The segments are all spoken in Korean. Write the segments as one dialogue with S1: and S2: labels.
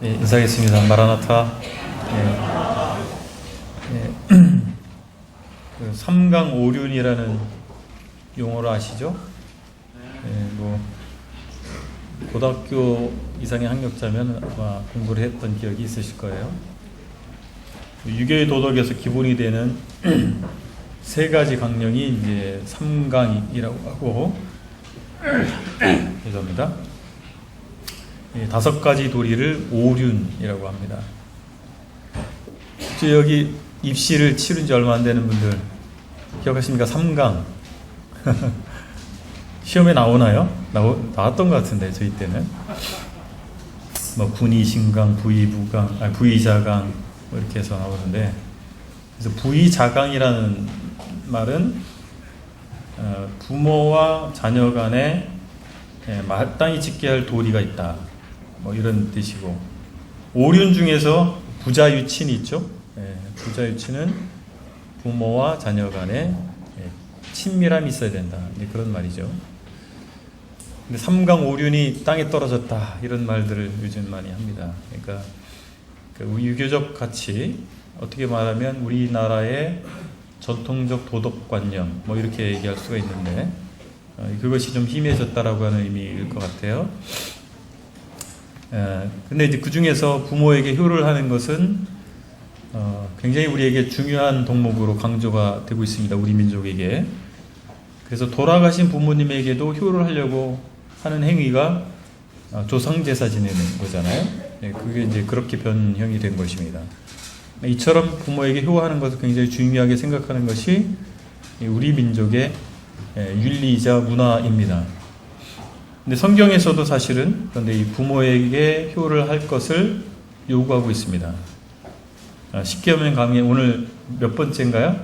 S1: 예, 인사하겠습니다. 마라나타. 그 삼강오륜이라는 용어를 아시죠? 고등학교 이상의 학력자면 아마 공부를 했던 기억이 있으실 거예요. 유교의 도덕에서 기본이 되는 세 가지 강령이 이제 삼강이라고 하고, 죄송합니다. 다섯 가지 도리를 오륜이라고 합니다. 여기 입시를 치른 지 얼마 안 되는 분들 기억하십니까? 삼강. 시험에 나오나요? 나왔던 것 같은데, 저희 때는. 군의신강, 부의부강, 부의자강, 이렇게 해서 나오는데, 그래서 부의자강이라는 말은 부모와 자녀 간에 마땅히 지켜야 할 도리가 있다. 이런 뜻이고, 오륜 중에서 부자유친이 있죠. 부자유친은 부모와 자녀 간에 친밀함이 있어야 된다. 그런 말이죠. 근데 삼강오륜이 땅에 떨어졌다, 이런 말들을 요즘 많이 합니다. 그러니까 유교적 가치, 어떻게 말하면 우리나라의 전통적 도덕관념, 이렇게 얘기할 수가 있는데, 그것이 좀 희미해졌다라고 하는 의미일 것 같아요. 근데 이제 그 중에서 부모에게 효를 하는 것은 굉장히 우리에게 중요한 덕목으로 강조가 되고 있습니다. 우리 민족에게. 그래서 돌아가신 부모님에게도 효를 하려고 하는 행위가 조상제사 지내는 거잖아요. 그게 이제 그렇게 변형이 된 것입니다. 이처럼 부모에게 효하는 것을 굉장히 중요하게 생각하는 것이 우리 민족의 윤리이자 문화입니다. 근데 성경에서도 사실은 그런데 이 부모에게 효를 할 것을 요구하고 있습니다. 십계명 강의 오늘 몇 번째인가요?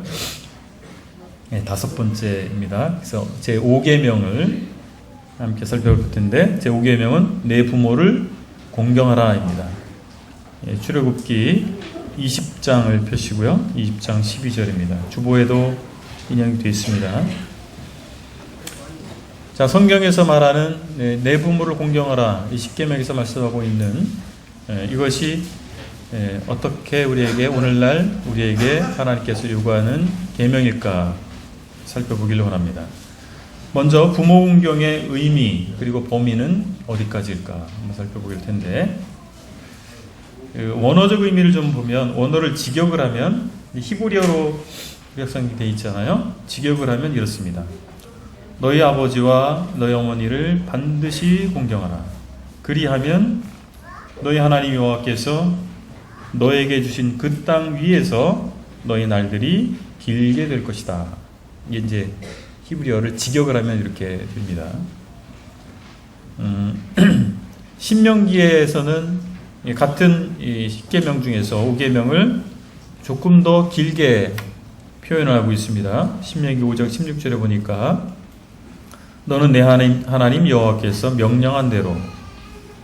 S1: 네, 5번째입니다. 그래서 제 5계명을 함께 살펴볼 텐데, 제 5계명은 내 부모를 공경하라입니다. 출애굽기 20장을 펴시고요. 20장 12절입니다. 주보에도 인용이 되어 있습니다. 자, 성경에서 말하는 내 부모를 공경하라, 이 십계명에서 말씀하고 있는 이것이 어떻게 우리에게 오늘날 우리에게 하나님께서 요구하는 계명일까 살펴보기를 원합니다. 먼저 부모 공경의 의미 그리고 범위는 어디까지일까 한번 살펴보길 텐데, 원어적 의미를 좀 보면, 원어를 직역을 하면 히브리어로 구약성이 되어 있잖아요. 직역을 하면 이렇습니다. 너희 아버지와 너희 어머니를 반드시 공경하라. 그리하면 너희 하나님 여호와께서 너에게 주신 그 땅 위에서 너희 날들이 길게 될 것이다. 이게 이제 히브리어를 직역을 하면 이렇게 됩니다. 신명기에서는 같은 이 10계명 중에서 5계명을 조금 더 길게 표현을 하고 있습니다. 신명기 5장 16절에 보니까 너는 내 하나님 여호와께서 명령한 대로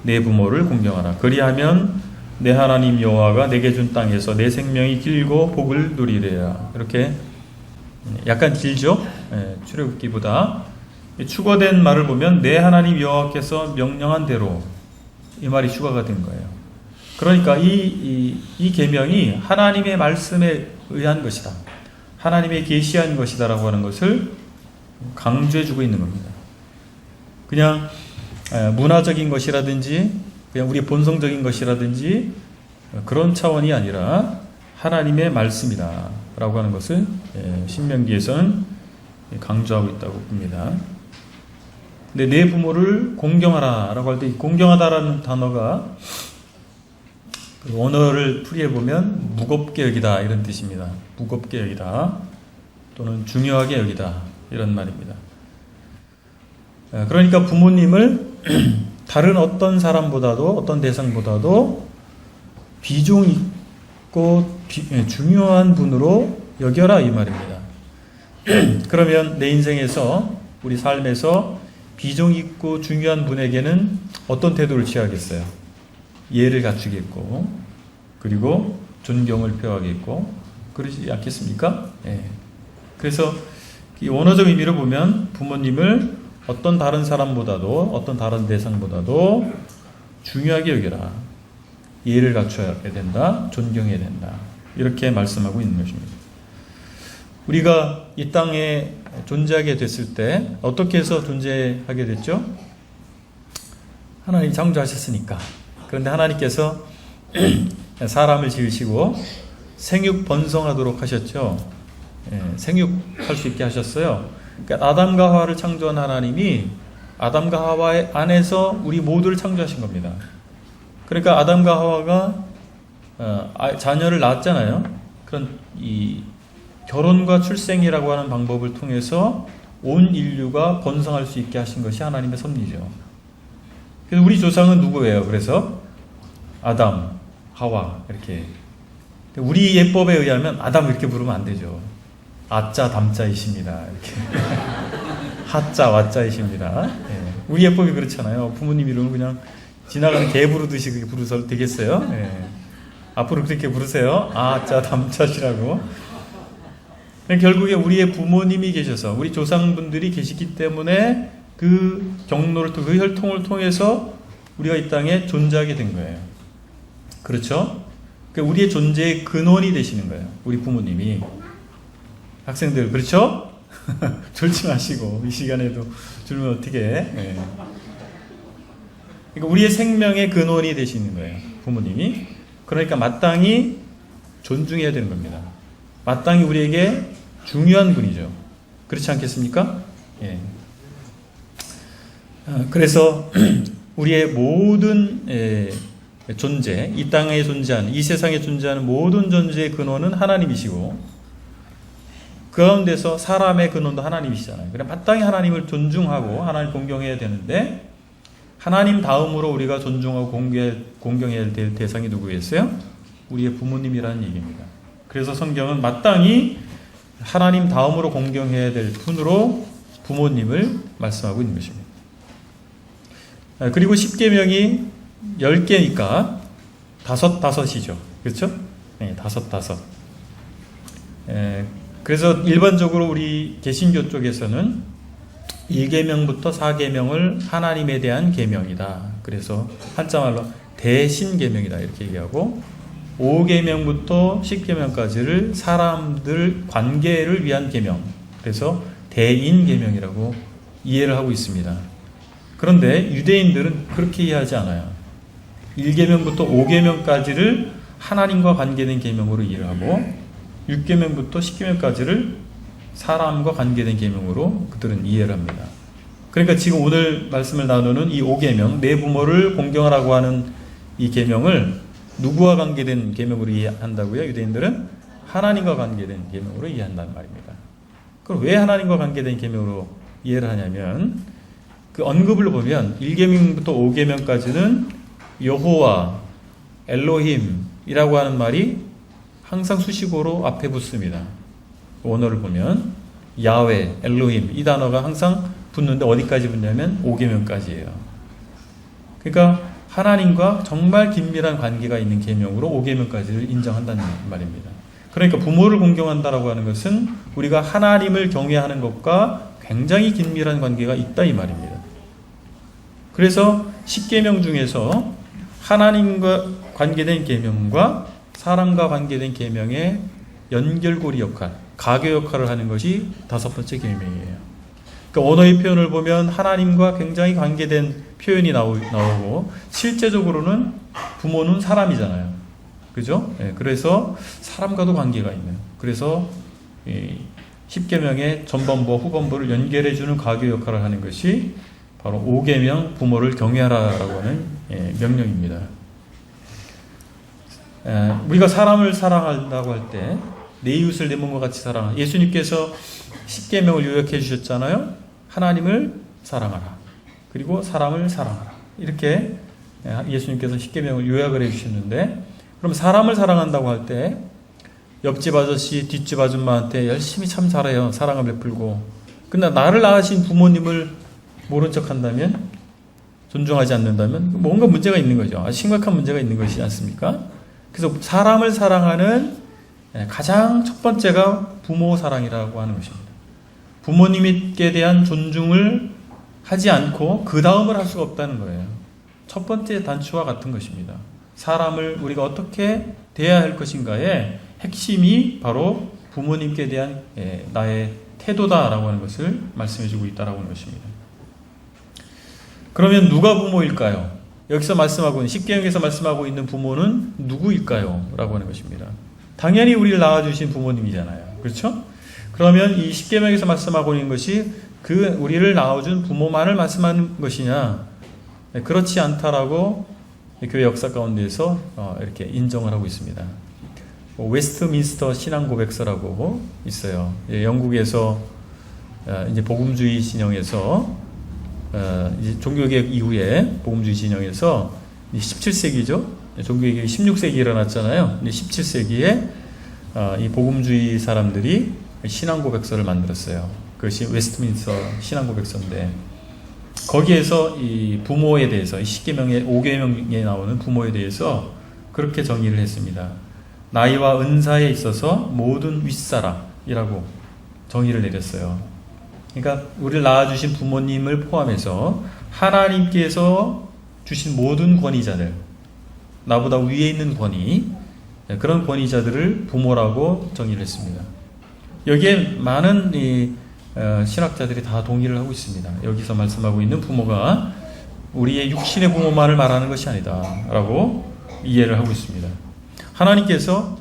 S1: 내 부모를 공경하라. 그리하면 내 하나님 여호와가 내게 준 땅에서 내 생명이 길고 복을 누리리라. 이렇게 약간 길죠? 출애굽기보다. 추가된 말을 보면 내 하나님 여호와께서 명령한 대로, 이 말이 추가가 된 거예요. 그러니까 이 계명이 하나님의 말씀에 의한 것이다, 하나님의 계시한 것이다라고 하는 것을 강조해주고 있는 겁니다. 그냥 문화적인 것이라든지 그냥 우리 본성적인 것이라든지 그런 차원이 아니라 하나님의 말씀이다 라고 하는 것을 신명기에서는 강조하고 있다고 봅니다. 근데 내 부모를 공경하라 라고 할 때 공경하다라는 단어가 원어를 풀이해보면 무겁게 여기다, 이런 뜻입니다. 무겁게 여기다 또는 중요하게 여기다, 이런 말입니다. 그러니까 부모님을 다른 어떤 사람보다도, 어떤 대상보다도 비중 있고 중요한 분으로 여겨라, 이 말입니다. 그러면 내 인생에서, 우리 삶에서 비중 있고 중요한 분에게는 어떤 태도를 취하겠어요? 예를 갖추겠고, 그리고 존경을 표하겠고, 그러지 않겠습니까? 그래서 이 원어적 의미로 보면 부모님을 어떤 다른 사람보다도, 어떤 다른 대상보다도 중요하게 여겨라. 예를 갖춰야 된다. 존경해야 된다. 이렇게 말씀하고 있는 것입니다. 우리가 이 땅에 존재하게 됐을 때 어떻게 해서 존재하게 됐죠? 하나님 창조하셨으니까. 그런데 하나님께서 사람을 지으시고 생육 번성하도록 하셨죠. 생육할 수 있게 하셨어요. 그러니까 아담과 하와를 창조한 하나님이 아담과 하와 안에서 우리 모두를 창조하신 겁니다. 그러니까 아담과 하와가 자녀를 낳았잖아요. 그런 이 결혼과 출생이라고 하는 방법을 통해서 온 인류가 번성할 수 있게 하신 것이 하나님의 섭리죠. 그래서 우리 조상은 누구예요? 그래서 아담, 하와 이렇게. 우리 예법에 의하면 아담 이렇게 부르면 안 되죠. 아자 담자이십니다. 이렇게. 하자 와자이십니다. 예. 우리 예법이 그렇잖아요. 부모님 이름은 그냥 지나가는 개 부르듯이 그렇게 부르셔도 되겠어요? 예. 앞으로 그렇게 부르세요. 아자 담자시라고. 결국에 우리의 부모님이 계셔서 우리 조상분들이 계시기 때문에 그 경로를 그 혈통을 통해서 우리가 이 땅에 존재하게 된 거예요. 그렇죠? 그러니까 우리의 존재의 근원이 되시는 거예요. 우리 부모님이. 학생들 그렇죠? 졸지 마시고 이 시간에도 졸면 어떻게 해? 네. 그러니까 우리의 생명의 근원이 되시는 거예요. 부모님이. 그러니까 마땅히 존중해야 되는 겁니다. 마땅히 우리에게 중요한 분이죠. 그렇지 않겠습니까? 예. 그래서 우리의 모든 존재, 이 땅에 존재하는, 이 세상에 존재하는 모든 존재의 근원은 하나님이시고 그 가운데서 사람의 근원도 하나님이시잖아요. 그래 마땅히 하나님을 존중하고 하나님을 공경해야 되는데 하나님 다음으로 우리가 존중하고 공경해야 될 대상이 누구였어요? 우리의 부모님이라는 얘기입니다. 그래서 성경은 마땅히 하나님 다음으로 공경해야 될 분으로 부모님을 말씀하고 있는 것입니다. 그리고 10계명이 10개니까 5이죠. 그렇죠? 네, 5. 그래서 일반적으로 우리 개신교 쪽에서는 1계명부터 4계명을 하나님에 대한 계명이다. 그래서 한자말로 대신계명이다 이렇게 얘기하고 5계명부터 10계명까지를 사람들 관계를 위한 계명, 그래서 대인계명이라고 이해를 하고 있습니다. 그런데 유대인들은 그렇게 이해하지 않아요. 1계명부터 5계명까지를 하나님과 관계된 계명으로 이해를 하고 6계명부터 10계명까지를 사람과 관계된 계명으로 그들은 이해를 합니다. 그러니까 지금 오늘 말씀을 나누는 이 5계명, 내 부모를 공경하라고 하는 이 계명을 누구와 관계된 계명으로 이해한다고요? 유대인들은 하나님과 관계된 계명으로 이해한다는 말입니다. 그럼 왜 하나님과 관계된 계명으로 이해를 하냐면 그 언급을 보면 1계명부터 5계명까지는 여호와, 엘로힘이라고 하는 말이 항상 수식어로 앞에 붙습니다. 원어를 보면 야훼, 엘로힘 이 단어가 항상 붙는데 어디까지 붙냐면 5계명까지예요. 그러니까 하나님과 정말 긴밀한 관계가 있는 계명으로 5계명까지를 인정한다는 말입니다. 그러니까 부모를 공경한다라고 하는 것은 우리가 하나님을 경외하는 것과 굉장히 긴밀한 관계가 있다 이 말입니다. 그래서 10계명 중에서 하나님과 관계된 계명과 사람과 관계된 계명의 연결고리 역할, 가교 역할을 하는 것이 5번째 계명이에요. 그러니까 언어의 표현을 보면 하나님과 굉장히 관계된 표현이 나오고 실제적으로는 부모는 사람이잖아요. 그죠? 네, 그래서 사람과도 관계가 있는. 그래서 10계명의 전반부와 후반부를 연결해주는 가교 역할을 하는 것이 바로 5계명 부모를 경외하라라고 하는 명령입니다. 우리가 사람을 사랑한다고 할 때 내 이웃을 내 몸과 같이 사랑하라. 예수님께서 10계명을 요약해 주셨잖아요. 하나님을 사랑하라. 그리고 사람을 사랑하라. 이렇게 예수님께서 10계명을 요약을 해 주셨는데 그럼 사람을 사랑한다고 할 때 옆집 아저씨, 뒷집 아줌마한테 열심히 참 잘해요. 사랑을 베풀고. 근데 나를 낳으신 부모님을 모른 척 한다면, 존중하지 않는다면 뭔가 문제가 있는 거죠. 심각한 문제가 있는 것이지 않습니까? 그래서 사람을 사랑하는 가장 첫 번째가 부모 사랑이라고 하는 것입니다. 부모님께 대한 존중을 하지 않고 그 다음을 할 수가 없다는 거예요. 첫 번째 단추와 같은 것입니다. 사람을 우리가 어떻게 대해야 할 것인가의 핵심이 바로 부모님께 대한 나의 태도다라고 하는 것을 말씀해주고 있다라고 하는 것입니다. 그러면 누가 부모일까요? 여기서 말씀하고 있는 십계명에서 말씀하고 있는 부모는 누구일까요? 라고 하는 것입니다. 당연히 우리를 낳아주신 부모님이잖아요. 그렇죠? 그러면 이 십계명에서 말씀하고 있는 것이 우리를 낳아준 부모만을 말씀하는 것이냐? 그렇지 않다라고 교회 역사 가운데에서 이렇게 인정을 하고 있습니다. 웨스트민스터 신앙고백서라고 있어요. 영국에서 이제 복음주의 진영에서 이제 종교개혁 이후에 복음주의 진영에서 17세기죠. 종교개혁이 16세기에 일어났잖아요. 17세기에 이 복음주의 사람들이 신앙고백서를 만들었어요. 그것이 웨스트민스터 신앙고백서인데 거기에서 이 부모에 대해서 이 십계명의 5계명에 나오는 부모에 대해서 그렇게 정의를 했습니다. 나이와 은사에 있어서 모든 윗사람이라고 정의를 내렸어요. 그러니까 우리를 낳아주신 부모님을 포함해서 하나님께서 주신 모든 권위자들, 나보다 위에 있는 권위, 그런 권위자들을 부모라고 정의를 했습니다. 여기에 많은 신학자들이 다 동의를 하고 있습니다. 여기서 말씀하고 있는 부모가 우리의 육신의 부모만을 말하는 것이 아니다 라고 이해를 하고 있습니다. 하나님께서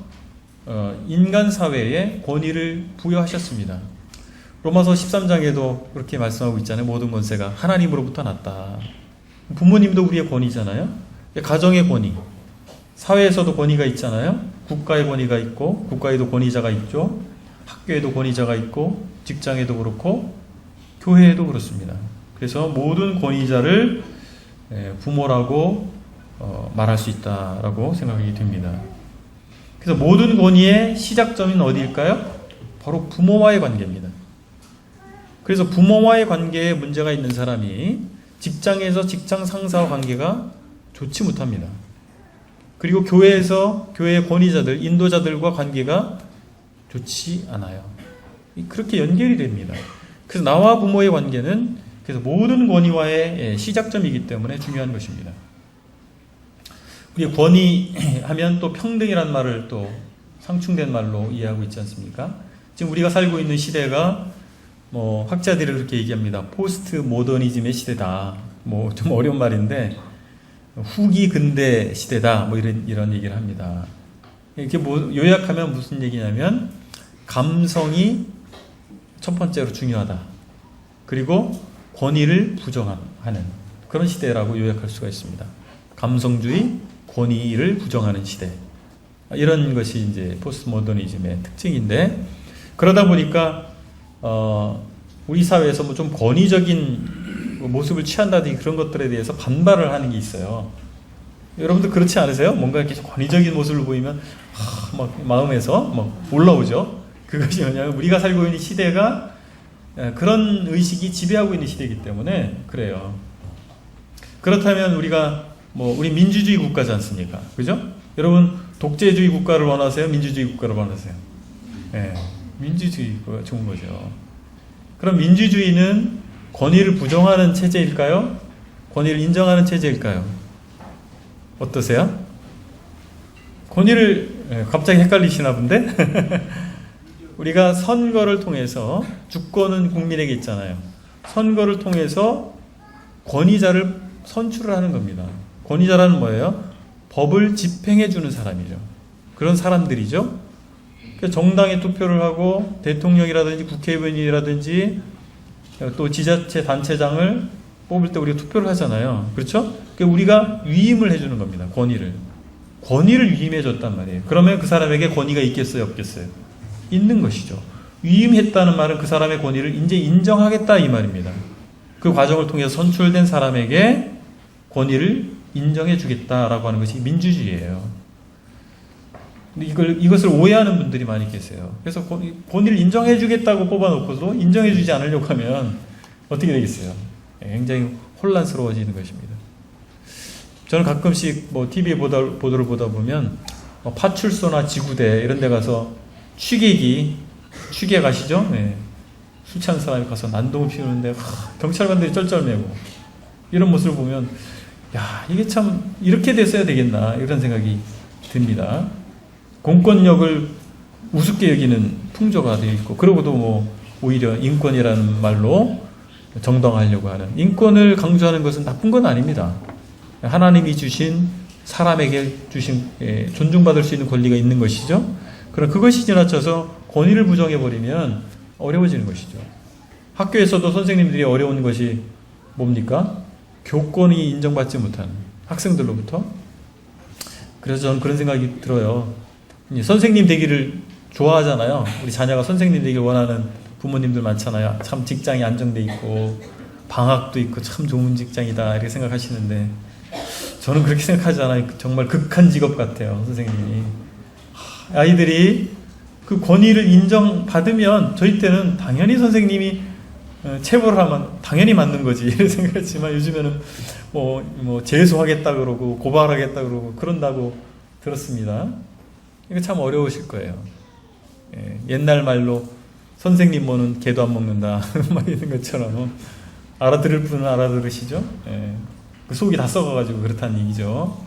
S1: 인간 사회에 권위를 부여하셨습니다. 로마서 13장에도 그렇게 말씀하고 있잖아요. 모든 권세가 하나님으로부터 났다. 부모님도 우리의 권위잖아요. 가정의 권위, 사회에서도 권위가 있잖아요. 국가의 권위가 있고 국가에도 권위자가 있죠. 학교에도 권위자가 있고 직장에도 그렇고 교회에도 그렇습니다. 그래서 모든 권위자를 부모라고 말할 수 있다라고 생각이 됩니다. 그래서 모든 권위의 시작점은 어디일까요? 바로 부모와의 관계입니다. 그래서 부모와의 관계에 문제가 있는 사람이 직장에서 직장 상사와 관계가 좋지 못합니다. 그리고 교회에서 교회의 권위자들, 인도자들과 관계가 좋지 않아요. 그렇게 연결이 됩니다. 그래서 나와 부모의 관계는 그래서 모든 권위와의 시작점이기 때문에 중요한 것입니다. 우리 권위하면 또 평등이란 말을 또 상충된 말로 이해하고 있지 않습니까? 지금 우리가 살고 있는 시대가 학자들이 그렇게 얘기합니다. 포스트 모더니즘의 시대다. 좀 어려운 말인데 후기 근대 시대다. 이런 얘기를 합니다. 이렇게 요약하면 무슨 얘기냐면 감성이 첫 번째로 중요하다. 그리고 권위를 부정하는 그런 시대라고 요약할 수가 있습니다. 감성주의, 권위를 부정하는 시대. 이런 것이 이제 포스트 모더니즘의 특징인데 그러다 보니까 우리 사회에서 좀 권위적인 모습을 취한다든지 그런 것들에 대해서 반발을 하는 게 있어요. 여러분들 그렇지 않으세요? 뭔가 이렇게 권위적인 모습을 보이면 막 마음에서 막 올라오죠. 그것이 뭐냐면 우리가 살고 있는 시대가 그런 의식이 지배하고 있는 시대이기 때문에 그래요. 그렇다면 우리가 우리 민주주의 국가지 않습니까? 그죠? 여러분 독재주의 국가를 원하세요? 민주주의 국가를 원하세요? 네, 민주주의가 좋은 거죠. 그럼 민주주의는 권위를 부정하는 체제일까요? 권위를 인정하는 체제일까요? 어떠세요? 권위를 갑자기 헷갈리시나 본데? 우리가 선거를 통해서 주권은 국민에게 있잖아요. 선거를 통해서 권위자를 선출을 하는 겁니다. 권위자라는 뭐예요? 법을 집행해 주는 사람이죠. 그런 사람들이죠. 정당에 투표를 하고 대통령이라든지 국회의원이라든지 또 지자체 단체장을 뽑을 때 우리가 투표를 하잖아요. 그렇죠? 우리가 위임을 해주는 겁니다. 권위를 위임해 줬단 말이에요. 그러면 그 사람에게 권위가 있겠어요? 없겠어요? 있는 것이죠. 위임했다는 말은 그 사람의 권위를 이제 인정하겠다 이 말입니다. 그 과정을 통해서 선출된 사람에게 권위를 인정해 주겠다라고 하는 것이 민주주의예요. 근데 이것을 오해하는 분들이 많이 계세요. 그래서 권위를 인정해 주겠다고 뽑아놓고도 인정해 주지 않으려고 하면 어떻게 되겠어요? 굉장히 혼란스러워지는 것입니다. 저는 가끔씩 TV 보도를 보다 보면 파출소나 지구대 이런 데 가서 취객 아시죠? 네. 술 취한 사람이 가서 난동을 피우는데 경찰관들이 쩔쩔매고 이런 모습을 보면 야, 이게 참 이렇게 됐어야 되겠나 이런 생각이 듭니다. 공권력을 우습게 여기는 풍조가 되어 있고, 그러고도 뭐 오히려 인권이라는 말로 정당화하려고 하는, 인권을 강조하는 것은 나쁜 건 아닙니다. 하나님이 주신, 사람에게 주신 존중받을 수 있는 권리가 있는 것이죠. 그럼 그것이 지나쳐서 권위를 부정해버리면 어려워지는 것이죠. 학교에서도 선생님들이 어려운 것이 뭡니까? 교권이 인정받지 못하는 학생들로부터. 그래서 저는 그런 생각이 들어요. 선생님 되기를 좋아하잖아요. 우리 자녀가 선생님 되기를 원하는 부모님들 많잖아요. 참 직장이 안정돼 있고 방학도 있고 참 좋은 직장이다 이렇게 생각하시는데, 저는 그렇게 생각하지 않아요. 정말 극한 직업 같아요, 선생님이. 아이들이 그 권위를 인정받으면, 저희 때는 당연히 선생님이 체벌을 하면 당연히 맞는 거지 이렇게 생각했지만, 요즘에는 뭐 재수하겠다 그러고 고발하겠다 그러고 그런다고 들었습니다. 이거 참 어려우실 거예요. 옛날 말로 선생님 뭐는 개도 안 먹는다 말 있는 것처럼 알아들을 분은 알아들으시죠. 그 속이 다 썩어가지고 그렇다는 얘기죠.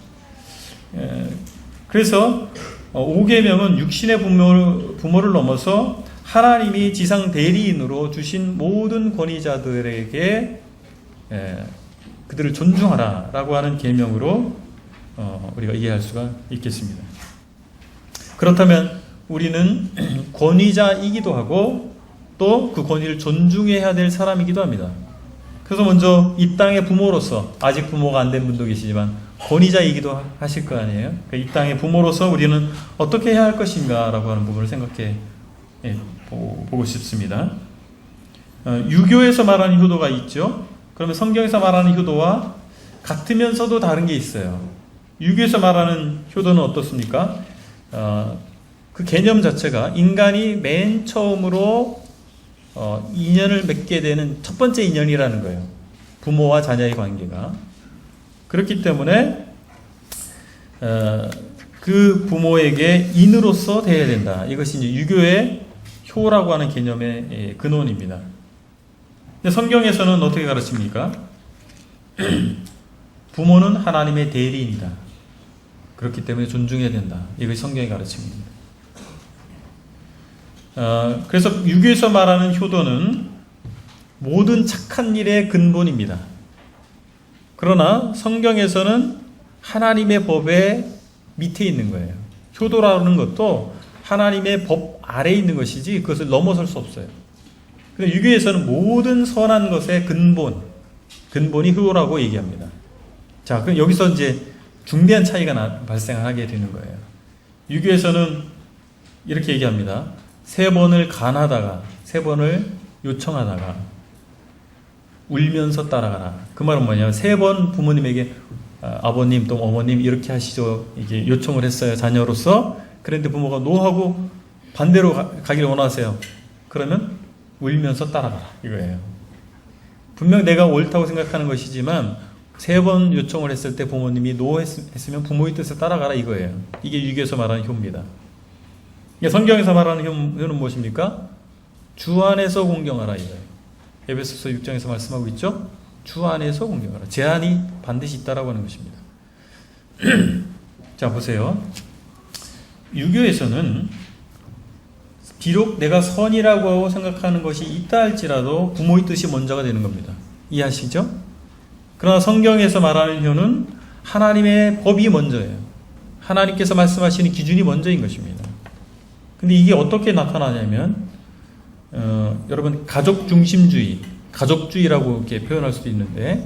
S1: 그래서 5계명은 육신의 부모를 넘어서 하나님이 지상 대리인으로 주신 모든 권위자들에게 그들을 존중하라 라고 하는 계명으로 우리가 이해할 수가 있겠습니다. 그렇다면 우리는 권위자이기도 하고 또 그 권위를 존중해야 될 사람이기도 합니다. 그래서 먼저 이 땅의 부모로서, 아직 부모가 안 된 분도 계시지만 권위자이기도 하실 거 아니에요. 이 땅의 부모로서 우리는 어떻게 해야 할 것인가 라고 하는 부분을 생각해 보고 싶습니다. 유교에서 말하는 효도가 있죠. 그러면 성경에서 말하는 효도와 같으면서도 다른 게 있어요. 유교에서 말하는 효도는 어떻습니까? 그 개념 자체가 인간이 맨 처음으로 인연을 맺게 되는 첫 번째 인연이라는 거예요. 부모와 자녀의 관계가. 그렇기 때문에 그 부모에게 인으로서 대해야 된다. 이것이 이제 유교의 효라고 하는 개념의 근원입니다. 성경에서는 어떻게 가르칩니까? 부모는 하나님의 대리인이다. 그렇기 때문에 존중해야 된다. 이것이 성경의 가르침입니다. 그래서 유교에서 말하는 효도는 모든 착한 일의 근본입니다. 그러나 성경에서는 하나님의 법의 밑에 있는 거예요. 효도라는 것도 하나님의 법 아래에 있는 것이지 그것을 넘어설 수 없어요. 근데 유교에서는 모든 선한 것의 근본이 효라고 얘기합니다. 자, 그럼 여기서 이제 중대한 차이가 발생하게 되는 거예요. 유교에서는 이렇게 얘기합니다. 3번을 간하다가 3번을 요청하다가 울면서 따라가라. 그 말은 뭐냐면 3번 부모님에게 아버님 또 어머님 이렇게 하시죠. 이게 요청을 했어요. 자녀로서. 그런데 부모가 노하고 반대로 가기를 원하세요. 그러면 울면서 따라가라. 이거예요. 분명 내가 옳다고 생각하는 것이지만 3번 요청을 했을 때 부모님이 노 했으면 부모의 뜻을 따라가라. 이거예요. 이게 유교에서 말하는 효입니다. 성경에서 말하는 효는 무엇입니까? 주 안에서 공경하라 이거예요. 에베소서 6장에서 말씀하고 있죠. 주 안에서 공경하라. 제한이 반드시 있다라고 하는 것입니다. 자, 보세요. 유교에서는 비록 내가 선이라고 생각하는 것이 있다 할지라도 부모의 뜻이 먼저가 되는 겁니다. 이해하시죠? 그러나 성경에서 말하는 효는 하나님의 법이 먼저예요. 하나님께서 말씀하시는 기준이 먼저인 것입니다. 근데 이게 어떻게 나타나냐면 여러분 가족주의라고 이렇게 표현할 수도 있는데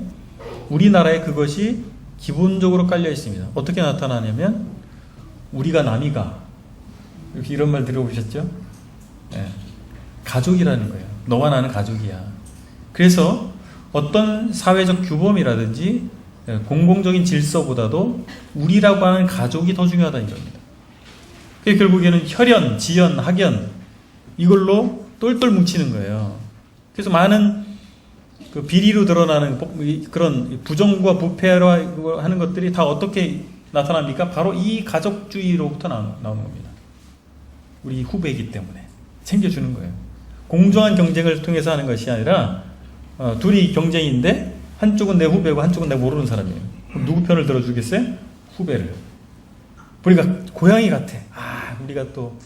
S1: 우리나라에 그것이 기본적으로 깔려 있습니다. 어떻게 나타나냐면 우리가 남이가 이렇게 이런 말 들어보셨죠? 네. 가족이라는 거예요. 너와 나는 가족이야. 그래서 어떤 사회적 규범이라든지 공공적인 질서보다도 우리라고 하는 가족이 더 중요하다 이겁니다. 그게 결국에는 혈연, 지연, 학연 이걸로 똘똘 뭉치는 거예요. 그래서 많은 그 비리로 드러나는 그런 부정과 부패로 하는 것들이 다 어떻게 나타납니까? 바로 이 가족주의로부터 나오는 겁니다. 우리 후배이기 때문에 챙겨주는 거예요. 공정한 경쟁을 통해서 하는 것이 아니라 둘이 경쟁인데 한쪽은 내 후배고 한쪽은 내가 모르는 사람이에요. 그럼 누구 편을 들어주겠어요? 후배를. 우리가 고양이 같아. 우리가 또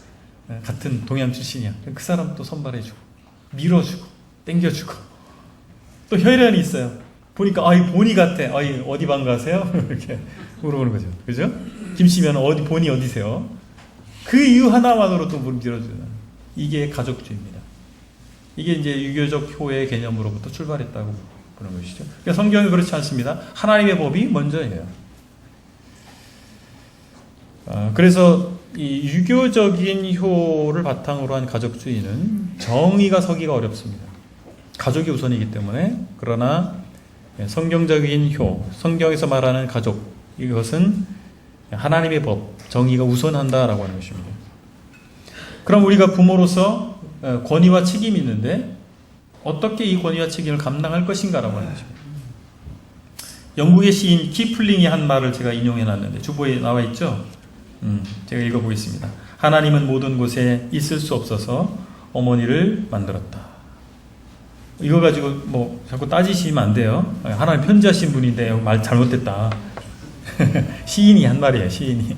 S1: 같은 동양 출신이야. 그 사람 또 선발해주고, 밀어주고, 땡겨주고. 또 혈연이 있어요. 보니까 이 보니 같아. 어디 방 가세요? 이렇게 물어보는 거죠. 그죠? 김씨면 본이 어디세요? 그 이유 하나만으로 또 밀어주는. 이게 가족주의입니다. 이게 이제 유교적 효의 개념으로부터 출발했다고 보는 것이죠. 그러니까 성경은 그렇지 않습니다. 하나님의 법이 먼저예요. 그래서 이 유교적인 효를 바탕으로 한 가족주의는 정의가 서기가 어렵습니다. 가족이 우선이기 때문에. 그러나 성경적인 효, 성경에서 말하는 가족, 이것은 하나님의 법, 정의가 우선한다라고 하는 것입니다. 그럼 우리가 부모로서 권위와 책임이 있는데 어떻게 이 권위와 책임을 감당할 것인가라고 하는 것입니다. 영국의 시인 키플링이 한 말을 제가 인용해 놨는데 주보에 나와 있죠. 제가 읽어보겠습니다. 하나님은 모든 곳에 있을 수 없어서 어머니를 만들었다. 이거 가지고 뭐 자꾸 따지시면 안 돼요. 하나님 편지하신 분인데 말 잘못됐다. 시인이 한 말이에요. 시인이.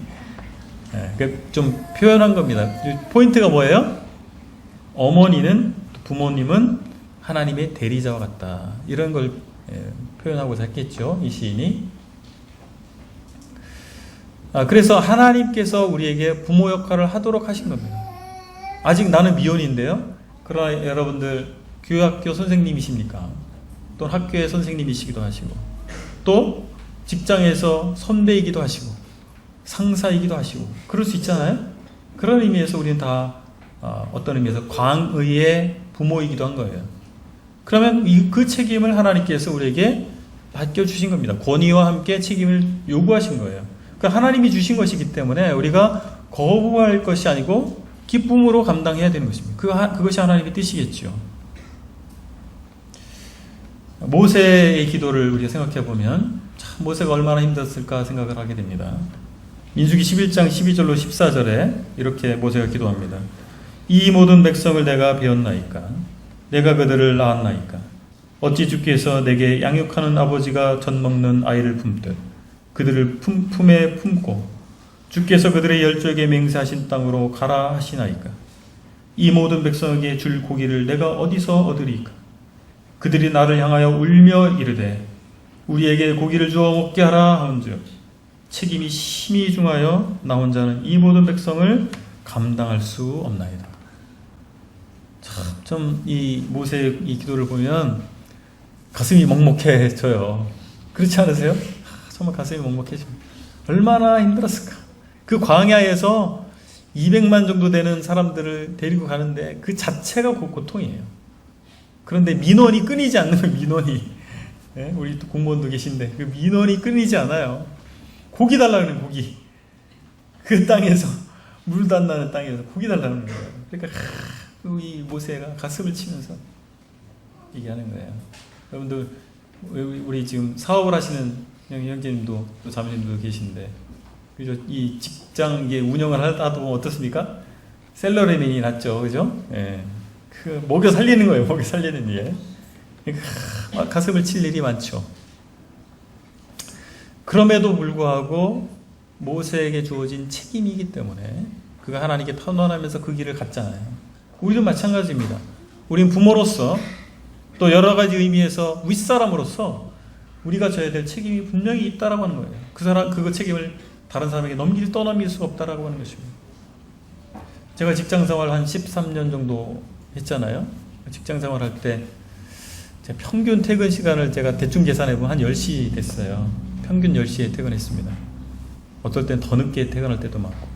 S1: 좀 표현한 겁니다. 포인트가 뭐예요? 어머니는, 부모님은 하나님의 대리자와 같다. 이런 걸 표현하고자 했겠죠. 이 시인이. 그래서 하나님께서 우리에게 부모 역할을 하도록 하신 겁니다. 아직 나는 미혼인데요. 그러나 여러분들 교육학교 선생님이십니까? 또는 학교의 선생님이시기도 하시고, 또 직장에서 선배이기도 하시고, 상사이기도 하시고, 그럴 수 있잖아요. 그런 의미에서 우리는 다 어떤 의미에서 광의의 부모이기도 한 거예요. 그러면 그 책임을 하나님께서 우리에게 맡겨주신 겁니다. 권위와 함께 책임을 요구하신 거예요. 그러니까 하나님이 주신 것이기 때문에 우리가 거부할 것이 아니고 기쁨으로 감당해야 되는 것입니다. 그것이 하나님의 뜻이겠죠. 모세의 기도를 우리가 생각해 보면 참 모세가 얼마나 힘들었을까 생각을 하게 됩니다. 민수기 11장 12절로 14절에 이렇게 모세가 기도합니다. 이 모든 백성을 내가 배웠나이까? 내가 그들을 낳았나이까? 어찌 주께서 내게 양육하는 아버지가 젖 먹는 아이를 품듯 그들을 품에 품고 주께서 그들의 열조에게 맹세하신 땅으로 가라 하시나이까? 이 모든 백성에게 줄 고기를 내가 어디서 얻으리까? 그들이 나를 향하여 울며 이르되 우리에게 고기를 주어 먹게 하라 하온즉 책임이 심히 중하여 나 혼자는 이 모든 백성을 감당할 수 없나이다. 참 이 모세의 이 기도를 보면 가슴이 먹먹해져요. 그렇지 않으세요? 정말 가슴이 먹먹해집니다. 얼마나 힘들었을까. 그 광야에서 200만 정도 되는 사람들을 데리고 가는데 그 자체가 고통이에요. 그런데 민원이 끊이지 않는 거예요. 민원이. 네? 우리 또 공무원도 계신데 그 민원이 끊이지 않아요. 고기 달라는 고기. 그 땅에서 물도 안 나는 땅에서 고기 달라는 거예요. 그러니까 이 모세가 가슴을 치면서 얘기하는 거예요. 여러분들 우리 지금 사업을 하시는 형제님도 또 자매님도 계신데 그죠? 이 직장 이게 운영을 하다 보면 어떻습니까? 셀러리맨이 낫죠, 그죠? 예. 그 먹여 살리는 거예요, 먹여 살리는 일. 그러니까 가슴을 칠 일이 많죠. 그럼에도 불구하고 모세에게 주어진 책임이기 때문에 그가 하나님께 편안하면서 그 길을 갔잖아요. 우리도 마찬가지입니다. 우린 부모로서 또 여러 가지 의미에서 윗사람으로서 우리가 져야 될 책임이 분명히 있다라고 하는 거예요. 그 책임을 다른 사람에게 떠넘길 수가 없다라고 하는 것입니다. 제가 직장생활 한 13년 정도 했잖아요. 직장생활 할 때 평균 퇴근 시간을 제가 대충 계산해보면 한 10시 됐어요. 평균 10시에 퇴근했습니다. 어떨 땐 더 늦게 퇴근할 때도 많고.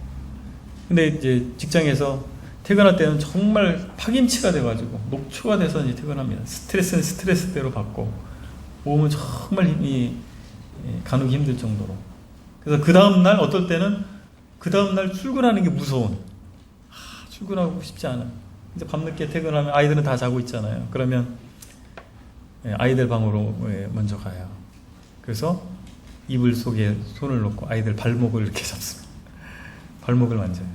S1: 근데 이제 직장에서 퇴근할 때는 정말 파김치가 돼가지고 녹초가 돼서 이제 퇴근합니다. 스트레스는 스트레스대로 받고 몸은 정말 힘이 가누기 힘들 정도로. 그래서 그 다음날 어떨 때는 그 다음날 출근하는 게 무서운. 출근하고 싶지 않아. 이제 밤늦게 퇴근하면 아이들은 다 자고 있잖아요. 그러면 아이들 방으로 먼저 가요. 그래서 이불 속에 손을 놓고 아이들 발목을 이렇게 잡습니다. 발목을 만져요.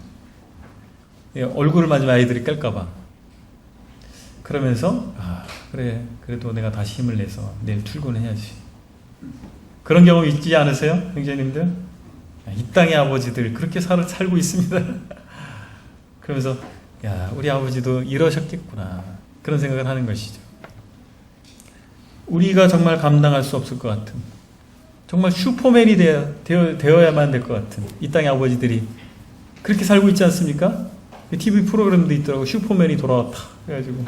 S1: 얼굴을 만지면 아이들이 깰까봐. 그러면서 그래 그래도 내가 다시 힘을 내서 내일 출근해야지. 그런 경험 있지 않으세요? 형제님들? 이 땅의 아버지들 그렇게 살고 있습니다. 그러면서 야, 우리 아버지도 이러셨겠구나, 그런 생각을 하는 것이죠. 우리가 정말 감당할 수 없을 것 같은, 정말 슈퍼맨이 되어야만 될 것 같은 이 땅의 아버지들이 그렇게 살고 있지 않습니까? TV 프로그램도 있더라고. 슈퍼맨이 돌아왔다 그래가지고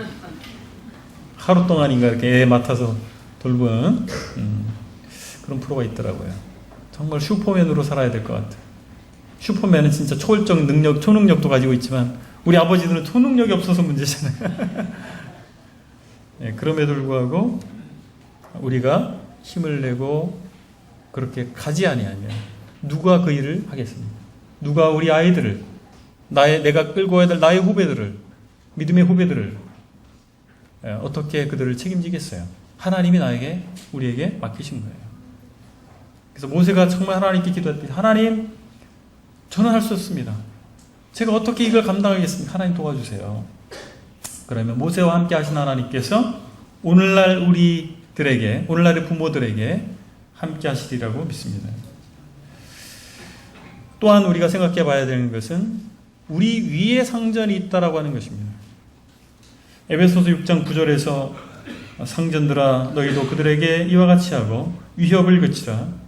S1: 하루 동안인가 이렇게 애 맡아서 돌보는 그런 프로가 있더라고요. 정말 슈퍼맨으로 살아야 될 것 같아요. 슈퍼맨은 진짜 초월적 능력, 초능력도 가지고 있지만 우리 아버지들은 초능력이 없어서 문제잖아요. 네, 그럼에도 불구하고 우리가 힘을 내고 그렇게 가지 아니하면 누가 그 일을 하겠습니까? 누가 우리 아이들을, 내가 끌고 와야 될 나의 후배들을, 믿음의 후배들을 어떻게 그들을 책임지겠어요? 하나님이 우리에게 맡기신 거예요. 그래서 모세가 정말 하나님께 기도했더니, 하나님, 저는 할 수 없습니다. 제가 어떻게 이걸 감당하겠습니까? 하나님 도와주세요. 그러면 모세와 함께 하신 하나님께서 오늘날 우리들에게, 오늘날의 부모들에게 함께 하시리라고 믿습니다. 또한 우리가 생각해 봐야 되는 것은 우리 위에 상전이 있다라고 하는 것입니다. 에베소서 6장 9절에서 상전들아 너희도 그들에게 이와 같이 하고 위협을 그치라.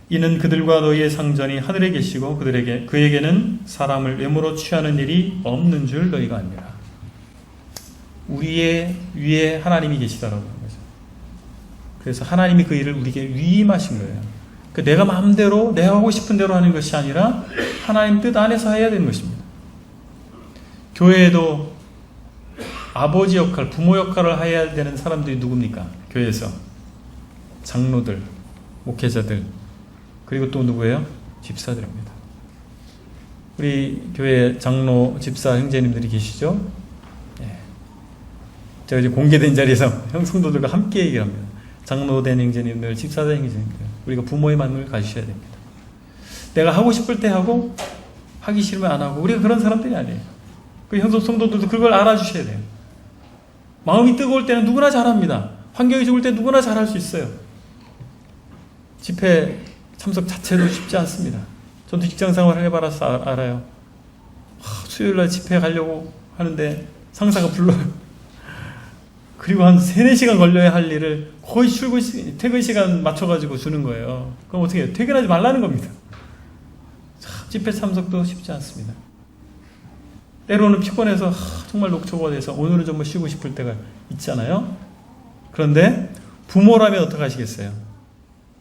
S1: 이는 그들과 너희의 상전이 하늘에 계시고 그에게는 사람을 외모로 취하는 일이 없는 줄 너희가 아니라. 우리의 위에 하나님이 계시다라고 하는 거죠. 그래서 하나님이 그 일을 우리에게 위임하신 거예요. 내가 마음대로 내가 하고 싶은 대로 하는 것이 아니라 하나님 뜻 안에서 해야 되는 것입니다. 교회에도 아버지 역할, 부모 역할을 해야 되는 사람들이 누굽니까? 교회에서 장로들, 목회자들, 그리고 또 누구예요? 집사들입니다. 우리 교회 장로, 집사, 형제님들이 계시죠? 네. 제가 이제 공개된 자리에서 성도들과 함께 얘기를 합니다. 장로된 형제님들, 집사된 형제님들, 우리가 부모의 마음을 가지셔야 됩니다. 내가 하고 싶을 때 하고 하기 싫으면 안 하고, 우리가 그런 사람들이 아니에요. 그 성도들도 그걸 알아주셔야 돼요. 마음이 뜨거울 때는 누구나 잘합니다. 환경이 좋을 때 누구나 잘할 수 있어요. 집회 참석 자체도 쉽지 않습니다. 저도 직장생활을 해봐서 알아요. 수요일날 집회 가려고 하는데 상사가 불러요. 그리고 한 3-4시간 걸려야 할 일을 거의 퇴근 시간 맞춰가지고 주는 거예요. 그럼 어떻게 해요? 퇴근하지 말라는 겁니다. 집회 참석도 쉽지 않습니다. 때로는 피곤해서 정말 녹초가 돼서 오늘은 좀 쉬고 싶을 때가 있잖아요. 그런데 부모라면 어떻게 하시겠어요?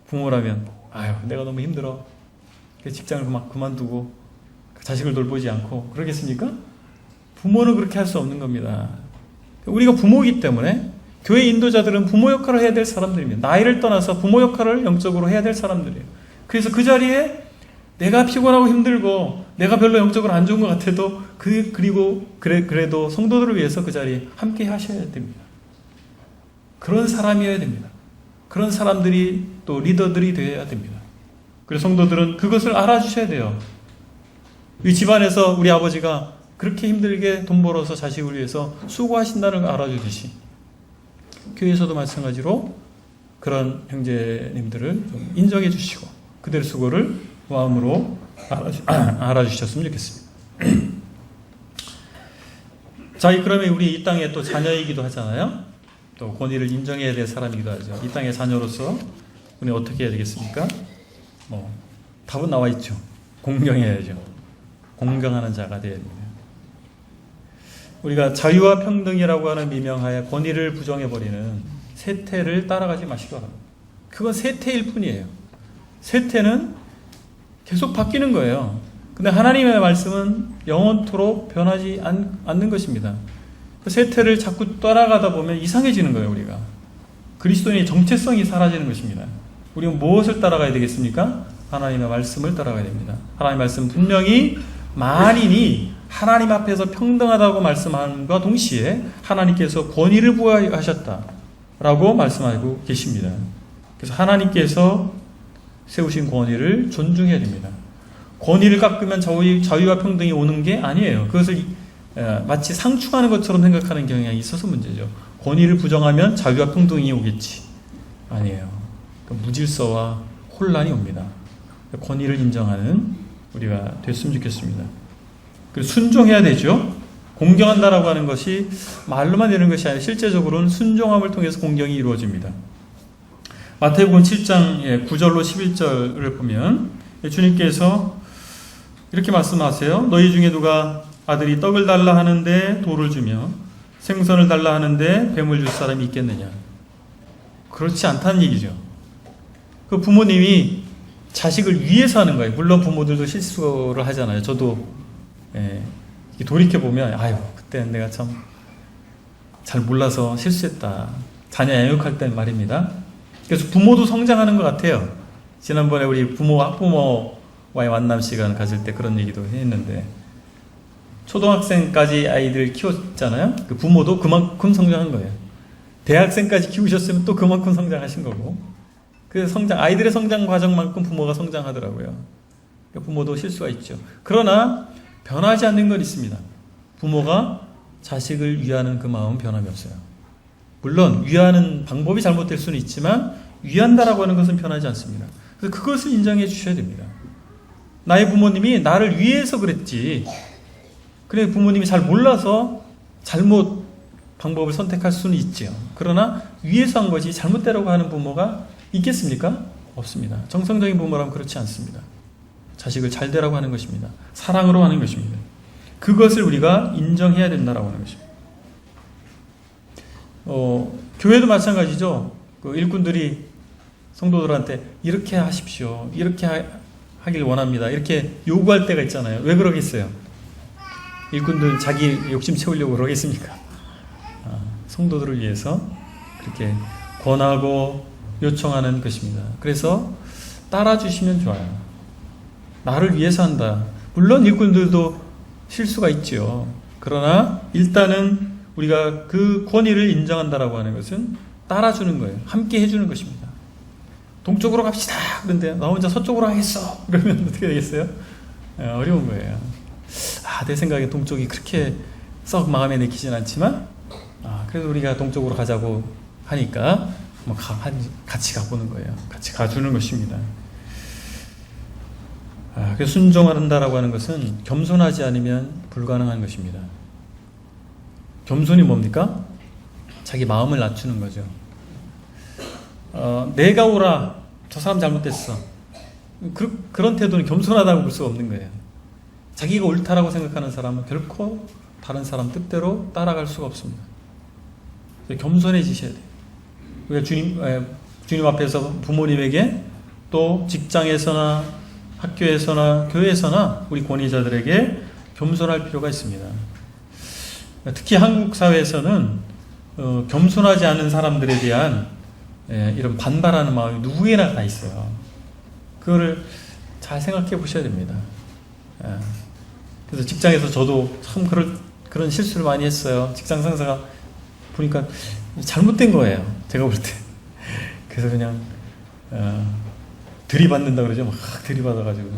S1: 부모라면 내가 너무 힘들어. 직장을 그만두고 자식을 돌보지 않고 그러겠습니까? 부모는 그렇게 할 수 없는 겁니다. 우리가 부모이기 때문에 교회 인도자들은 부모 역할을 해야 될 사람들입니다. 나이를 떠나서 부모 역할을 영적으로 해야 될 사람들이에요. 그래서 그 자리에 내가 피곤하고 힘들고 내가 별로 영적으로 안 좋은 것 같아도 그래도 성도들을 위해서 그 자리에 함께 하셔야 됩니다. 그런 사람이어야 됩니다. 그런 사람들이 또 리더들이 되어야 됩니다. 그래서 성도들은 그것을 알아주셔야 돼요. 이 집안에서 우리 아버지가 그렇게 힘들게 돈 벌어서 자식을 위해서 수고하신다는 걸 알아주듯이 교회에서도 마찬가지로 그런 형제님들을 좀 인정해 주시고 그들의 수고를 마음으로 알아주셨으면 좋겠습니다. 자, 그러면 우리 이 땅에 또 자녀이기도 하잖아요. 또 권위를 인정해야 될 사람이기도 하죠. 이 땅의 자녀로서 우리 어떻게 해야 되겠습니까? 답은 나와 있죠. 공경해야죠. 공경하는 자가 되어야 됩니다. 우리가 자유와 평등이라고 하는 미명하에 권위를 부정해버리는 세태를 따라가지 마시기 바랍니다. 그건 세태일 뿐이에요. 세태는 계속 바뀌는 거예요. 근데 하나님의 말씀은 영원토록 변하지 않는 것입니다. 그 세태를 자꾸 따라가다 보면 이상해지는 거예요. 우리가 그리스도인의 정체성이 사라지는 것입니다. 우리는 무엇을 따라가야 되겠습니까? 하나님의 말씀을 따라가야 됩니다. 하나님의 말씀 분명히 만인이 하나님 앞에서 평등하다고 말씀함과 동시에 하나님께서 권위를 부여하셨다라고 말씀하고 계십니다. 그래서 하나님께서 세우신 권위를 존중해야 됩니다. 권위를 깎으면 자유와 평등이 오는 게 아니에요. 그것을 마치 상충하는 것처럼 생각하는 경향이 있어서 문제죠. 권위를 부정하면 자유와 평등이 오겠지. 아니에요. 무질서와 혼란이 옵니다. 권위를 인정하는 우리가 됐으면 좋겠습니다. 그리고 순종해야 되죠. 공경한다라고 하는 것이 말로만 되는 것이 아니라 실제적으로는 순종함을 통해서 공경이 이루어집니다. 마태복음 7장 9절로 11절을 보면 주님께서 이렇게 말씀하세요. 너희 중에 누가 아들이 떡을 달라 하는데 돌을 주며 생선을 달라 하는데 뱀을 줄 사람이 있겠느냐? 그렇지 않다는 얘기죠. 그 부모님이 자식을 위해서 하는 거예요. 물론 부모들도 실수를 하잖아요. 저도 돌이켜보면 아유 그때는 내가 참 잘 몰라서 실수했다. 자녀 양육할 때 말입니다. 그래서 부모도 성장하는 것 같아요. 지난번에 우리 학부모와의 만남 시간 가질 때 그런 얘기도 했는데 초등학생까지 아이들 키웠잖아요. 그 부모도 그만큼 성장한 거예요. 대학생까지 키우셨으면 또 그만큼 성장하신 거고 그 아이들의 성장 과정만큼 부모가 성장하더라고요. 그러니까 부모도 실수가 있죠. 그러나 변하지 않는 건 있습니다. 부모가 자식을 위하는 그 마음은 변함이 없어요. 물론 위하는 방법이 잘못될 수는 있지만 위한다라고 하는 것은 변하지 않습니다. 그래서 그것을 인정해 주셔야 됩니다. 나의 부모님이 나를 위해서 그랬지. 그래 부모님이 잘 몰라서 잘못 방법을 선택할 수는 있죠. 그러나 위해서 한 것이 잘못되라고 하는 부모가 있겠습니까? 없습니다. 정성적인 부모라면 그렇지 않습니다. 자식을 잘 되라고 하는 것입니다. 사랑으로 하는 것입니다. 그것을 우리가 인정해야 된다라고 하는 것입니다. 교회도 마찬가지죠. 그 일꾼들이 성도들한테 이렇게 하십시오. 이렇게 하길 원합니다. 이렇게 요구할 때가 있잖아요. 왜 그러겠어요? 일꾼들 자기 욕심 채우려고 그러겠습니까? 성도들을 위해서 그렇게 권하고 요청하는 것입니다. 그래서 따라주시면 좋아요. 나를 위해서 한다. 물론 일꾼들도 실수가 있죠. 그러나 일단은 우리가 그 권위를 인정한다라고 하는 것은 따라주는 거예요. 함께 해주는 것입니다. 동쪽으로 갑시다. 그런데 나 혼자 서쪽으로 하겠어. 그러면 어떻게 되겠어요? 어려운 거예요. 내 생각에 동쪽이 그렇게 썩 마음에 내키진 않지만 그래도 우리가 동쪽으로 가자고 하니까 같이 가보는 거예요. 같이 가주는 것입니다. 그래서 순종한다라고 하는 것은 겸손하지 않으면 불가능한 것입니다. 겸손이 뭡니까? 자기 마음을 낮추는 거죠. 내가 오라. 저 사람 잘못됐어. 그런 태도는 겸손하다고 볼 수가 없는 거예요. 자기가 옳다라고 생각하는 사람은 결코 다른 사람 뜻대로 따라갈 수가 없습니다. 겸손해지셔야 돼요. 우리가 주님 앞에서 부모님에게 또 직장에서나 학교에서나 교회에서나 우리 권위자들에게 겸손할 필요가 있습니다. 특히 한국 사회에서는 겸손하지 않은 사람들에 대한 이런 반발하는 마음이 누구에나 다 있어요. 그거를 잘 생각해 보셔야 됩니다. 그래서 직장에서 저도 참 그런 실수를 많이 했어요. 직장 상사가 보니까 잘못된 거예요. 제가 볼 때. 그래서 그냥 들이받는다 그러죠. 막 들이받아가지고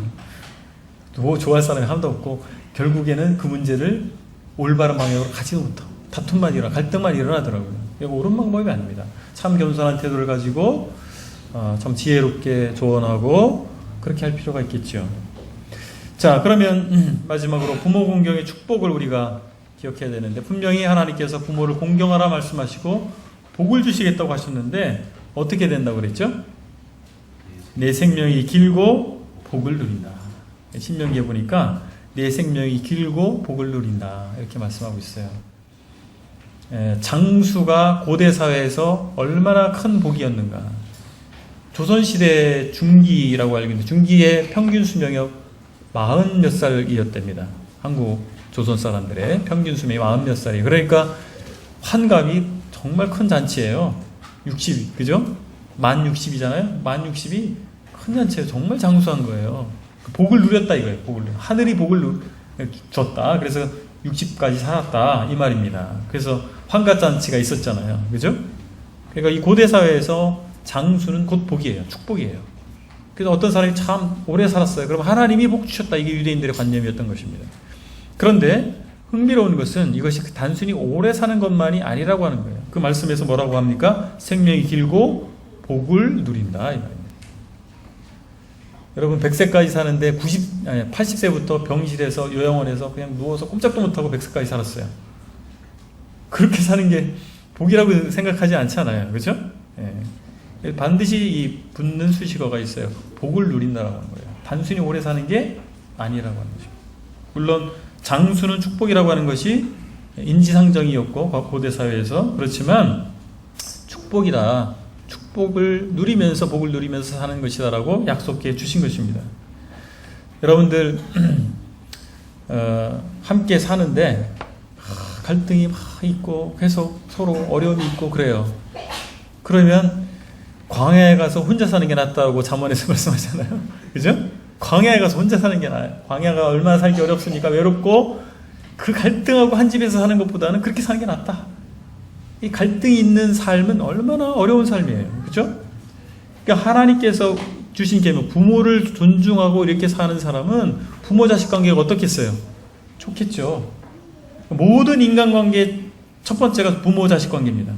S1: 뭐 좋아할 사람이 하나도 없고 결국에는 그 문제를 올바른 방향으로 가지도 못하고 다툼만 일어나 갈등만 일어나더라고요. 이거 옳은 방법이 아닙니다. 참 겸손한 태도를 가지고 참 지혜롭게 조언하고 그렇게 할 필요가 있겠죠. 자, 그러면 마지막으로 부모 공경의 축복을 우리가 기억해야 되는데 분명히 하나님께서 부모를 공경하라 말씀하시고 복을 주시겠다고 하셨는데 어떻게 된다고 그랬죠? 내 생명이 길고 복을 누린다. 신명기에 보니까 내 생명이 길고 복을 누린다 이렇게 말씀하고 있어요. 장수가 고대 사회에서 얼마나 큰 복이었는가. 조선시대 중기라고 알고 있는데 중기의 평균 수명이 40몇 살이었답니다. 한국 조선 사람들의 평균 수명이 40몇 살이에요. 그러니까 환갑이 정말 큰 잔치예요. 60, 그죠? 만 60이잖아요. 만 60이 큰 잔치예요. 정말 장수한 거예요. 복을 누렸다 이거예요. 하늘이 복을 줬다. 그래서 60까지 살았다 이 말입니다. 그래서 환갑잔치가 있었잖아요. 그죠? 그러니까 이 고대 사회에서 장수는 곧 복이에요. 축복이에요. 그래서 어떤 사람이 참 오래 살았어요. 그럼 하나님이 복 주셨다. 이게 유대인들의 관념이었던 것입니다. 그런데 흥미로운 것은 이것이 단순히 오래 사는 것만이 아니라고 하는 거예요. 그 말씀에서 뭐라고 합니까? 생명이 길고 복을 누린다 이 말입니다. 여러분 100세까지 사는데 80세부터 병실에서 요양원에서 그냥 누워서 꼼짝도 못하고 100세까지 살았어요. 그렇게 사는 게 복이라고 생각하지 않잖아요. 그렇죠? 예. 반드시 이 붙는 수식어가 있어요. 복을 누린다라고 하는 거예요. 단순히 오래 사는 게 아니라고 하는 거죠. 물론 장수는 축복이라고 하는 것이 인지상정이었고 고대 사회에서 그렇지만 축복이다. 축복을 누리면서 복을 누리면서 사는 것이다라고 약속해 주신 것입니다. 여러분들 함께 사는데 갈등이 막 있고 계속 서로 어려움이 있고 그래요. 그러면 광야에 가서 혼자 사는 게 낫다고 잠언에서 말씀하잖아요. 그죠? 광야에 가서 혼자 사는 게 나아요. 광야가 얼마나 살기 어렵습니까? 외롭고 그 갈등하고 한 집에서 사는 것보다는 그렇게 사는 게 낫다. 이 갈등이 있는 삶은 얼마나 어려운 삶이에요. 그죠? 그러니까 하나님께서 주신 계명, 부모를 존중하고 이렇게 사는 사람은 부모 자식 관계가 어떻겠어요? 좋겠죠. 모든 인간관계 첫 번째가 부모 자식 관계입니다.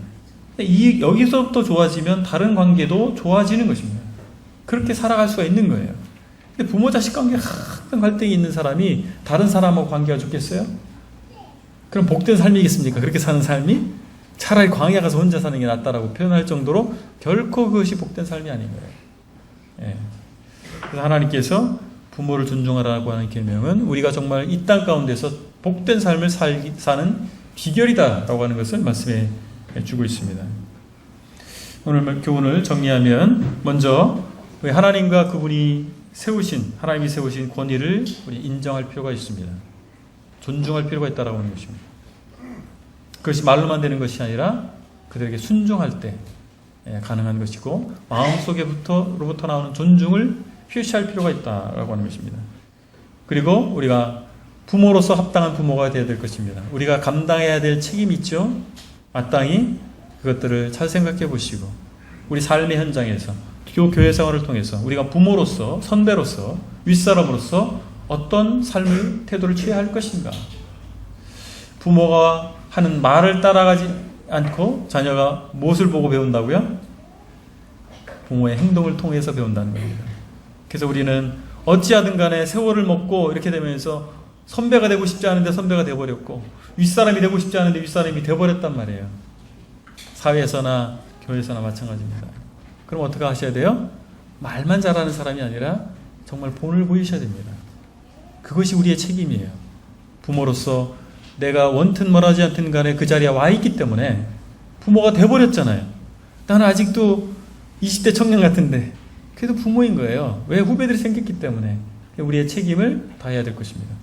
S1: 여기서부터 좋아지면 다른 관계도 좋아지는 것입니다. 그렇게 살아갈 수가 있는 거예요. 근데 부모 자식 관계가 항상 갈등이 있는 사람이 다른 사람하고 관계가 좋겠어요? 그럼 복된 삶이겠습니까? 그렇게 사는 삶이? 차라리 광야 가서 혼자 사는 게 낫다라고 표현할 정도로 결코 그것이 복된 삶이 아닌 거예요. 예. 그래서 하나님께서 부모를 존중하라고 하는 계명은 우리가 정말 이 땅 가운데서 복된 삶을 사는 비결이다라고 하는 것을 말씀해 주고 있습니다. 오늘 교훈을 정리하면 먼저 하나님과 그분이 하나님이 세우신 권위를 우리 인정할 필요가 있습니다. 존중할 필요가 있다라고 하는 것입니다. 그것이 말로만 되는 것이 아니라 그들에게 순종할 때 가능한 것이고 마음속에로부터 나오는 존중을 표시할 필요가 있다라고 하는 것입니다. 그리고 우리가 부모로서 합당한 부모가 되어야 될 것입니다. 우리가 감당해야 될 책임이 있죠. 마땅히 그것들을 잘 생각해 보시고 우리 삶의 현장에서 교회 생활을 통해서 우리가 부모로서 선배로서 윗사람으로서 어떤 삶의 태도를 취해야 할 것인가. 부모가 하는 말을 따라가지 않고 자녀가 무엇을 보고 배운다고요? 부모의 행동을 통해서 배운다는 겁니다. 그래서 우리는 어찌하든 간에 세월을 먹고 이렇게 되면서 선배가 되고 싶지 않은데 선배가 되어버렸고 윗사람이 되고 싶지 않은데 윗사람이 되어버렸단 말이에요. 사회에서나 교회에서나 마찬가지입니다. 그럼 어떻게 하셔야 돼요? 말만 잘하는 사람이 아니라 정말 본을 보이셔야 됩니다. 그것이 우리의 책임이에요. 부모로서 내가 원튼 말하지 않든 간에 그 자리에 와 있기 때문에 부모가 돼버렸잖아요. 나는 아직도 20대 청년 같은데 그래도 부모인 거예요. 왜? 후배들이 생겼기 때문에. 우리의 책임을 다해야 될 것입니다.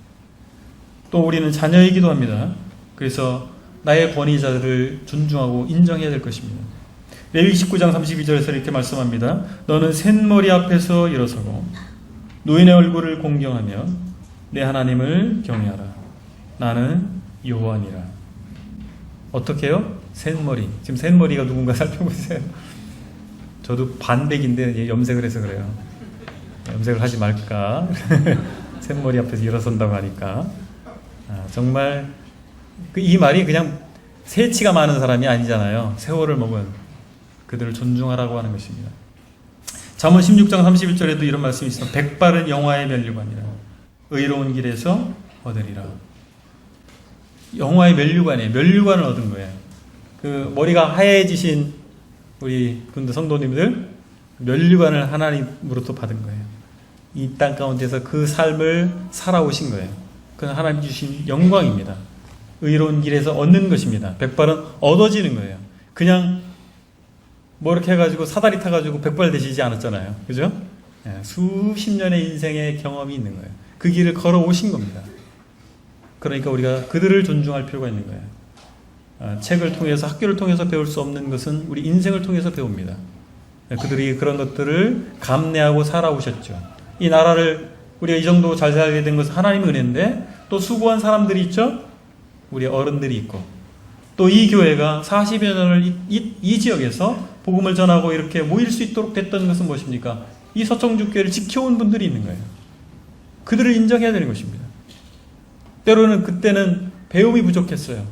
S1: 또 우리는 자녀이기도 합니다. 그래서 나의 권위자들을 존중하고 인정해야 될 것입니다. 레위기 19장 32절에서 이렇게 말씀합니다. 너는 셋머리 앞에서 일어서고 노인의 얼굴을 공경하며 내 하나님을 경외하라. 나는 여호와니라. 어떻게 해요? 셋머리. 지금 셋머리가 누군가 살펴보세요. 저도 반백인데 염색을 해서 그래요. 염색을 하지 말까. 셋머리 앞에서 일어선다고 하니까 정말 이 말이 그냥 세치가 많은 사람이 아니잖아요. 세월을 먹은 그들을 존중하라고 하는 것입니다. 잠언 16장 31절에도 이런 말씀이 있습니다. 백발은 영화의 면류관이라 의로운 길에서 얻으리라. 영화의 면류관이에요. 면류관을 얻은 거예요. 그 머리가 하얘지신 우리 분들 성도님들 면류관을 하나님으로부터 받은 거예요. 이 땅 가운데서 그 삶을 살아오신 거예요. 그건 하나님 주신 영광입니다. 의로운 길에서 얻는 것입니다. 백발은 얻어지는 거예요. 그냥 뭐 이렇게 해가지고 사다리 타가지고 백발 되시지 않았잖아요. 그죠? 수십 년의 인생의 경험이 있는 거예요. 그 길을 걸어오신 겁니다. 그러니까 우리가 그들을 존중할 필요가 있는 거예요. 책을 통해서 학교를 통해서 배울 수 없는 것은 우리 인생을 통해서 배웁니다. 그들이 그런 것들을 감내하고 살아오셨죠. 이 나라를 우리가 이 정도 잘 살게 된 것은 하나님의 은혜인데 또 수고한 사람들이 있죠. 우리 어른들이 있고 또 이 교회가 40여 년을 이 지역에서 복음을 전하고 이렇게 모일 수 있도록 됐던 것은 무엇입니까? 이 서청주교회를 지켜온 분들이 있는 거예요. 그들을 인정해야 되는 것입니다. 때로는 그때는 배움이 부족했어요.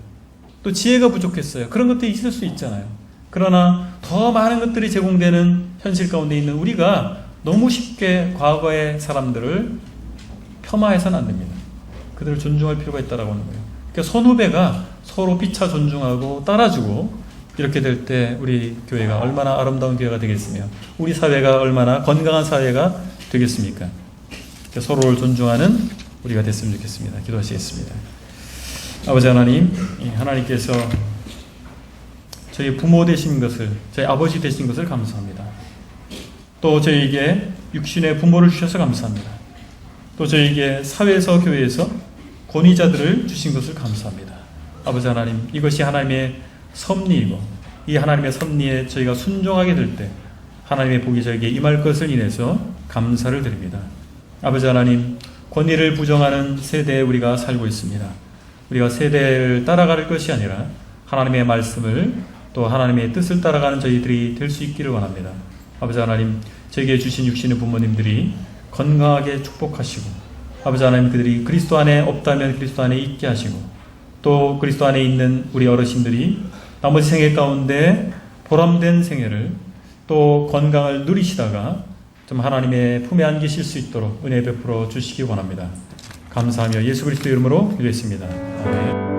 S1: 또 지혜가 부족했어요. 그런 것들이 있을 수 있잖아요. 그러나 더 많은 것들이 제공되는 현실 가운데 있는 우리가 너무 쉽게 과거의 사람들을 폄하해서는 안 됩니다. 그들을 존중할 필요가 있다라고 하는 거예요. 그러니까 선후배가 서로 피차 존중하고 따라주고 이렇게 될 때 우리 교회가 얼마나 아름다운 교회가 되겠으며 우리 사회가 얼마나 건강한 사회가 되겠습니까? 서로를 존중하는 우리가 됐으면 좋겠습니다. 기도하시겠습니다. 아버지 하나님, 하나님께서 저희 부모 되신 것을, 저희 아버지 되신 것을 감사합니다. 또 저희에게 육신의 부모를 주셔서 감사합니다. 또 저희에게 사회에서 교회에서 권위자들을 주신 것을 감사합니다. 아버지 하나님, 이것이 하나님의 섭리이고 이 하나님의 섭리에 저희가 순종하게 될 때 하나님의 복이 저에게 임할 것을 인해서 감사를 드립니다. 아버지 하나님, 권위를 부정하는 세대에 우리가 살고 있습니다. 우리가 세대를 따라갈 것이 아니라 하나님의 말씀을 또 하나님의 뜻을 따라가는 저희들이 될 수 있기를 원합니다. 아버지 하나님, 저에게 주신 육신의 부모님들이 건강하게 축복하시고 아버지 하나님, 그들이 그리스도 안에 없다면 그리스도 안에 있게 하시고 또 그리스도 안에 있는 우리 어르신들이 나머지 생애 가운데 보람된 생애를 또 건강을 누리시다가 좀 하나님의 품에 안기실 수 있도록 은혜 베풀어 주시기 원합니다. 감사하며 예수 그리스도 이름으로 기도했습니다. 아멘.